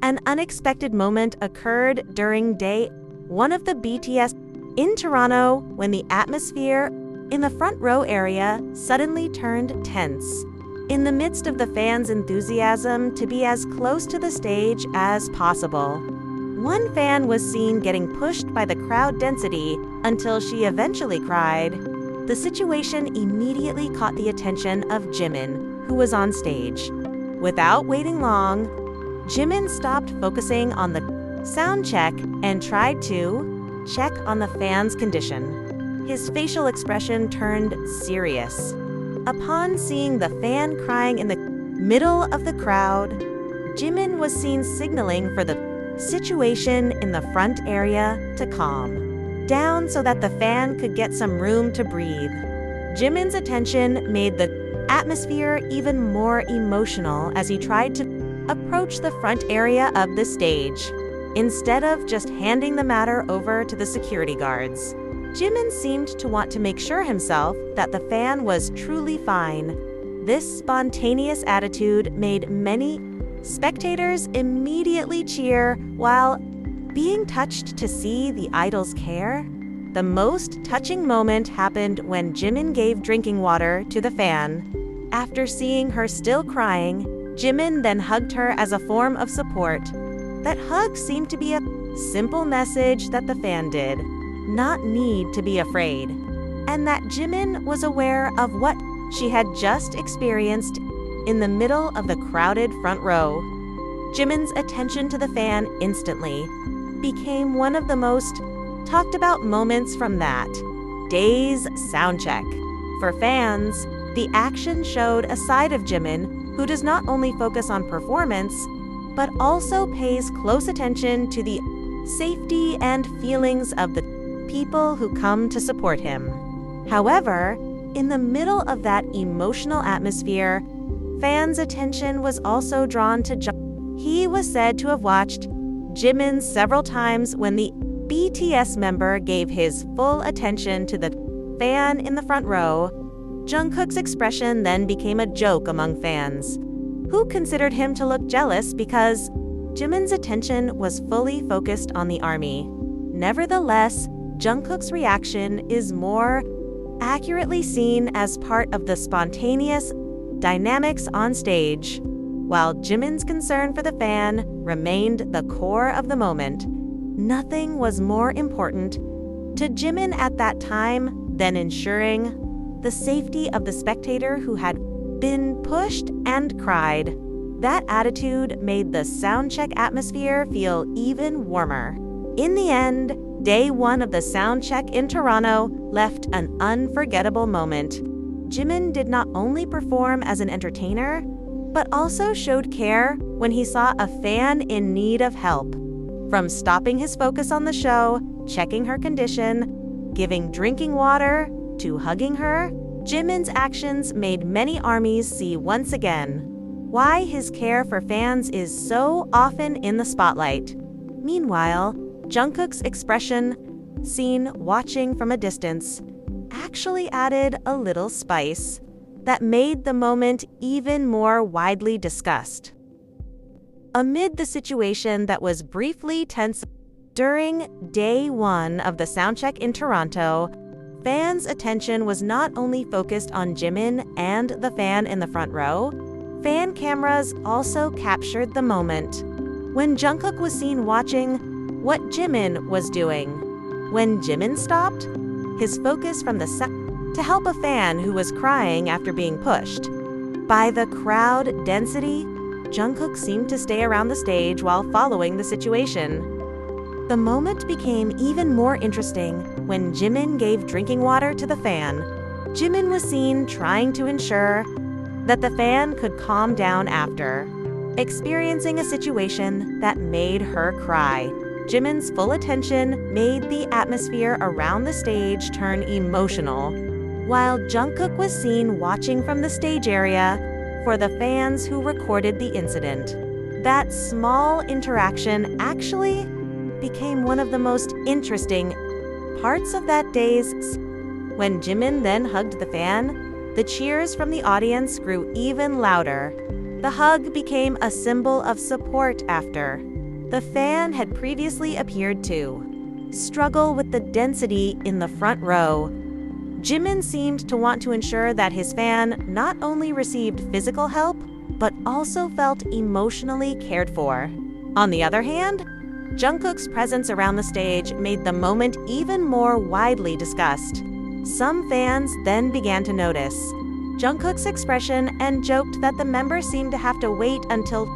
An unexpected moment occurred during day one of the BTS in Toronto when the atmosphere in the front row area suddenly turned tense. In the midst of the fans' enthusiasm to be as close to the stage as possible, one fan was seen getting pushed by the crowd density until she eventually cried. The situation immediately caught the attention of Jimin, who was on stage. Without waiting long, Jimin stopped focusing on the sound check and tried to check on the fan's condition. His facial expression turned serious. Upon seeing the fan crying in the middle of the crowd, Jimin was seen signaling for the situation in the front area to calm down so that the fan could get some room to breathe. Jimin's attention made the atmosphere even more emotional as he tried to approach the front area of the stage. Instead of just handing the matter over to the security guards, Jimin seemed to want to make sure himself that the fan was truly fine. This spontaneous attitude made many spectators immediately cheer while being touched to see the idol's care. The most touching moment happened when Jimin gave drinking water to the fan. After seeing her still crying, Jimin then hugged her as a form of support. That hug seemed to be a simple message that the fan did not need to be afraid, and that Jimin was aware of what she had just experienced in the middle of the crowded front row. Jimin's attention to the fan instantly became one of the most talked about moments from that day's soundcheck. For fans, the action showed a side of Jimin who does not only focus on performance, but also pays close attention to the safety and feelings of the people who come to support him. However, in the middle of that emotional atmosphere, fans' attention was also drawn to Jungkook. He was said to have watched Jimin several times when the BTS member gave his full attention to the fan in the front row. Jungkook's expression then became a joke among fans, who considered him to look jealous because Jimin's attention was fully focused on the ARMY. Nevertheless, Jungkook's reaction is more accurately seen as part of the spontaneous dynamics on stage, while Jimin's concern for the fan remained the core of the moment. Nothing was more important to Jimin at that time than ensuring the safety of the spectator who had been pushed and cried. That attitude made the soundcheck atmosphere feel even warmer. In the end, day one of the soundcheck in Toronto left an unforgettable moment. Jimin did not only perform as an entertainer, but also showed care when he saw a fan in need of help. From stopping his focus on the show, checking her condition, giving drinking water, to hugging her, Jimin's actions made many ARMYs see once again why his care for fans is so often in the spotlight. Meanwhile, Jungkook's expression, seen watching from a distance, actually added a little spice that made the moment even more widely discussed. Amid the situation that was briefly tense during day one of the soundcheck in Toronto, fans' attention was not only focused on Jimin and the fan in the front row. Fan cameras also captured the moment when Jungkook was seen watching what Jimin was doing. When Jimin stopped his focus from the to help a fan who was crying after being pushed by the crowd density, Jungkook seemed to stay around the stage while following the situation. The moment became even more interesting when Jimin gave drinking water to the fan. Jimin was seen trying to ensure that the fan could calm down after experiencing a situation that made her cry. Jimin's full attention made the atmosphere around the stage turn emotional, while Jungkook was seen watching from the stage area for the fans who recorded the incident. That small interaction actually became one of the most interesting parts of that day's. When Jimin then hugged the fan, the cheers from the audience grew even louder. The hug became a symbol of support after the fan had previously appeared to struggle with the density in the front row. Jimin seemed to want to ensure that his fan not only received physical help, but also felt emotionally cared for. On the other hand, Jungkook's presence around the stage made the moment even more widely discussed. Some fans then began to notice Jungkook's expression and joked that the member seemed to have to wait until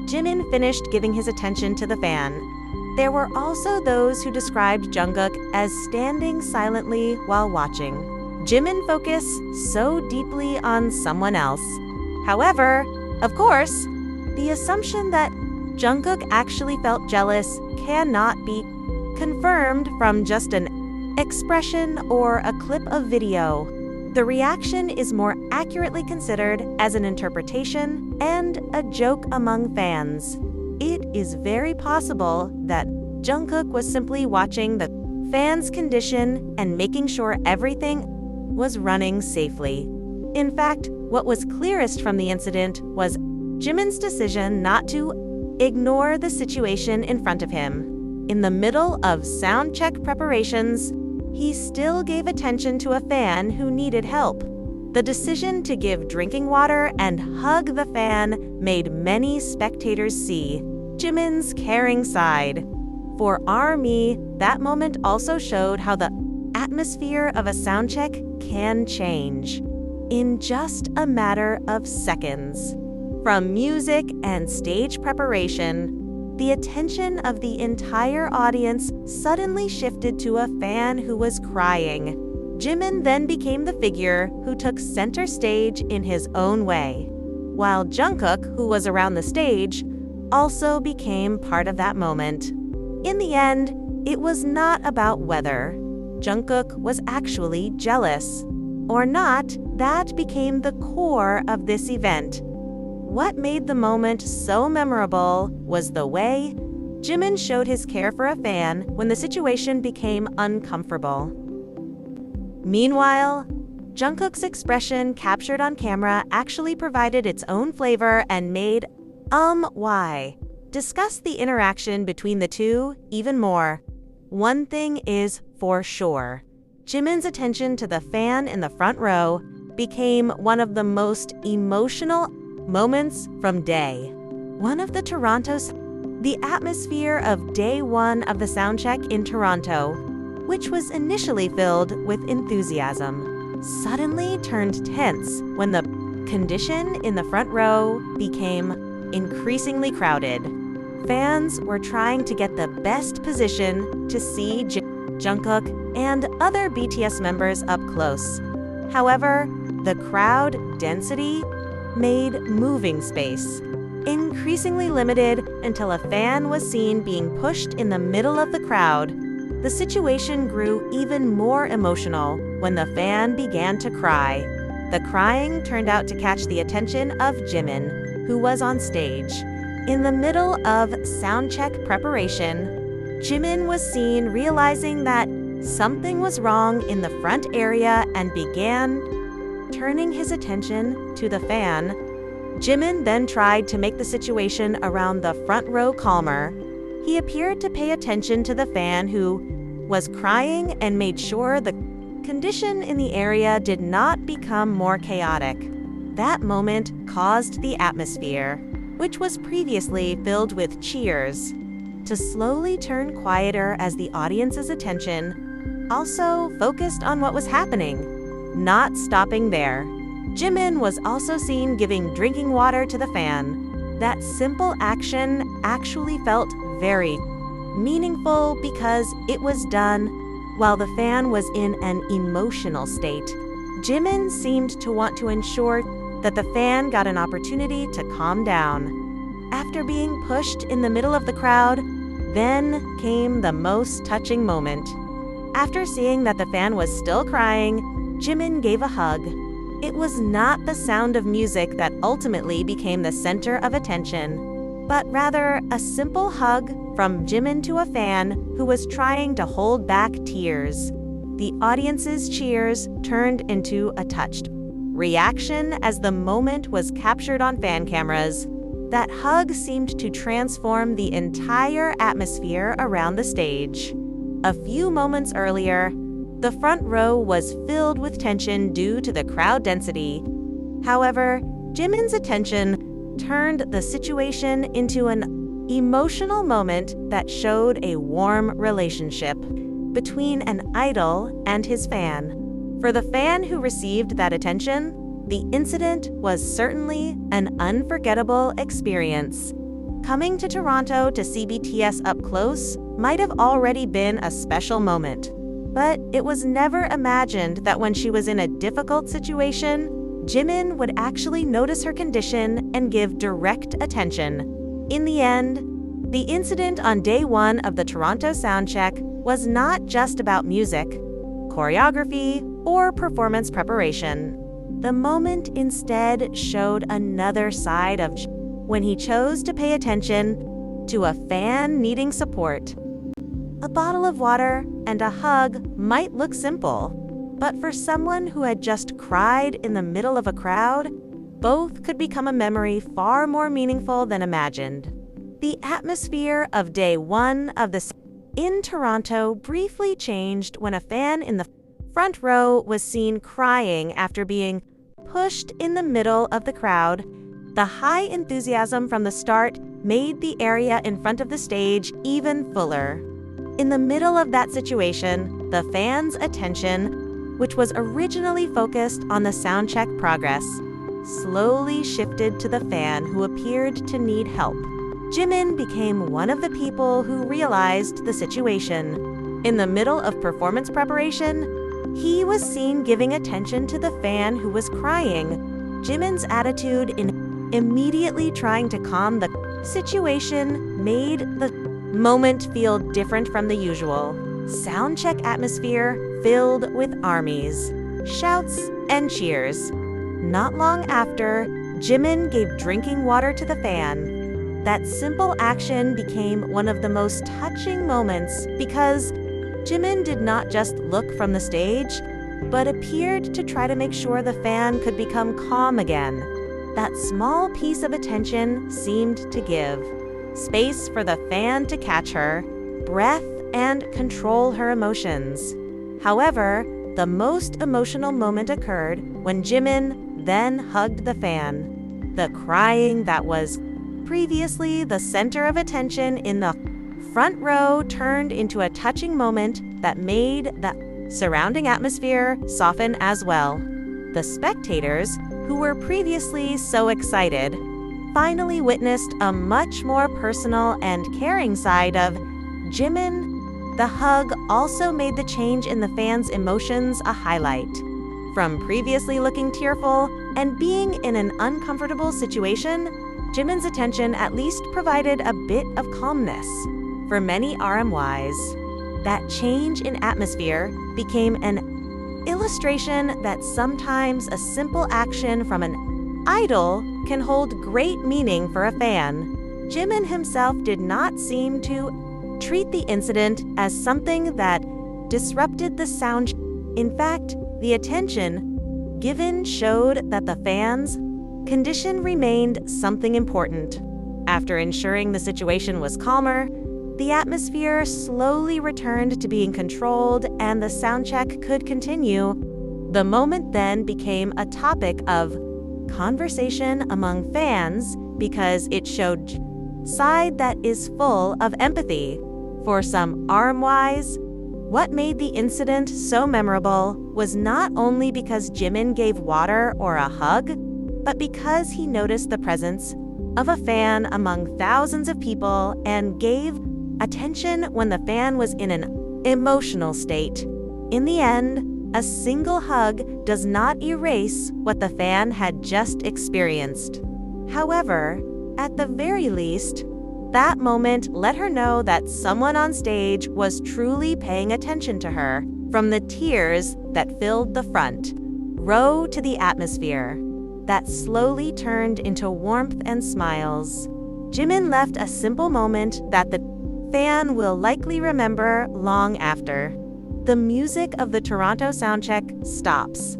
Jimin finished giving his attention to the fan. There were also those who described Jungkook as standing silently while watching Jimin focus so deeply on someone else. However, of course, the assumption that Jungkook actually felt jealous cannot be confirmed from just an expression or a clip of video. The reaction is more accurately considered as an interpretation and a joke among fans. It is very possible that Jungkook was simply watching the fans' condition and making sure everything was running safely. In fact, what was clearest from the incident was Jimin's decision not to ignore the situation in front of him. In the middle of soundcheck preparations, he still gave attention to a fan who needed help. The decision to give drinking water and hug the fan made many spectators see Jimin's caring side. For ARMY, that moment also showed how the atmosphere of a soundcheck can change in just a matter of seconds. From music and stage preparation, the attention of the entire audience suddenly shifted to a fan who was crying. Jimin then became the figure who took center stage in his own way, while Jungkook, who was around the stage, also became part of that moment. In the end, it was not about whether Jungkook was actually jealous or not. That became the core of this event. What made the moment so memorable was the way Jimin showed his care for a fan when the situation became uncomfortable. Meanwhile, Jungkook's expression captured on camera actually provided its own flavor and made why discuss the interaction between the two even more. One thing is for sure. Jimin's attention to the fan in the front row became one of the most emotional moments from day one of the atmosphere of day one of the soundcheck in Toronto, which was initially filled with enthusiasm, suddenly turned tense when the condition in the front row became increasingly crowded. Fans were trying to get the best position to see Jungkook and other BTS members up close. However, the crowd density made moving space increasingly limited until a fan was seen being pushed in the middle of the crowd. The situation grew even more emotional when the fan began to cry. The crying turned out to catch the attention of Jimin, who was on stage. In the middle of soundcheck preparation, Jimin was seen realizing that something was wrong in the front area and began turning his attention to the fan. Jimin then tried to make the situation around the front row calmer. He appeared to pay attention to the fan who was crying and made sure the condition in the area did not become more chaotic. That moment caused the atmosphere, which was previously filled with cheers, to slowly turn quieter as the audience's attention also focused on what was happening. Not stopping there, Jimin was also seen giving drinking water to the fan. That simple action actually felt very meaningful because it was done while the fan was in an emotional state. Jimin seemed to want to ensure that the fan got an opportunity to calm down. After being pushed in the middle of the crowd, then came the most touching moment. After seeing that the fan was still crying, Jimin gave a hug. It was not the sound of music that ultimately became the center of attention, but rather a simple hug from Jimin to a fan who was trying to hold back tears. The audience's cheers turned into a touched reaction as the moment was captured on fan cameras. That hug seemed to transform the entire atmosphere around the stage. A few moments earlier, the front row was filled with tension due to the crowd density. However, Jimin's attention turned the situation into an emotional moment that showed a warm relationship between an idol and his fan. For the fan who received that attention, the incident was certainly an unforgettable experience. Coming to Toronto to see BTS up close might have already been a special moment, but it was never imagined that when she was in a difficult situation, Jimin would actually notice her condition and give direct attention. In the end, the incident on day one of the Toronto soundcheck was not just about music, choreography, or performance preparation. The moment instead showed another side of when he chose to pay attention to a fan needing support. A bottle of water and a hug might look simple, but for someone who had just cried in the middle of a crowd, both could become a memory far more meaningful than imagined. The atmosphere of day one of the in Toronto briefly changed when a fan in the front row was seen crying after being pushed in the middle of the crowd. The high enthusiasm from the start made the area in front of the stage even fuller. In the middle of that situation, the fans' attention, which was originally focused on the soundcheck progress, slowly shifted to the fan who appeared to need help. Jimin became one of the people who realized the situation. In the middle of performance preparation, he was seen giving attention to the fan who was crying. Jimin's attitude in immediately trying to calm the situation made the moment feel different from the usual. Soundcheck atmosphere filled with armies, shouts, and cheers. Not long after, Jimin gave drinking water to the fan. That simple action became one of the most touching moments because Jimin did not just look from the stage, but appeared to try to make sure the fan could become calm again. That small piece of attention seemed to give space for the fan to catch her breath and control her emotions. However, the most emotional moment occurred when Jimin then hugged the fan. The crying that was previously the center of attention in the front row turned into a touching moment that made the surrounding atmosphere soften as well. The spectators, who were previously so excited, finally witnessed a much more personal and caring side of Jimin. The hug also made the change in the fans' emotions a highlight. From previously looking tearful and being in an uncomfortable situation, Jimin's attention at least provided a bit of calmness. For many RMYs, that change in atmosphere became an illustration that sometimes a simple action from an idol can hold great meaning for a fan. Jimin himself did not seem to treat the incident as something that disrupted the sound. In fact, the attention given showed that the fans' condition remained something important. After ensuring the situation was calmer, the atmosphere slowly returned to being controlled and the soundcheck could continue. The moment then became a topic of conversation among fans because it showed a side that is full of empathy. For some RMYs, what made the incident so memorable was not only because Jimin gave water or a hug, but because he noticed the presence of a fan among thousands of people and gave attention when the fan was in an emotional state. In the end, a single hug does not erase what the fan had just experienced. However, at the very least, that moment let her know that someone on stage was truly paying attention to her. From the tears that filled the front row to the atmosphere that slowly turned into warmth and smiles, Jimin left a simple moment that the fan will likely remember long after. The music of the Toronto soundcheck stops.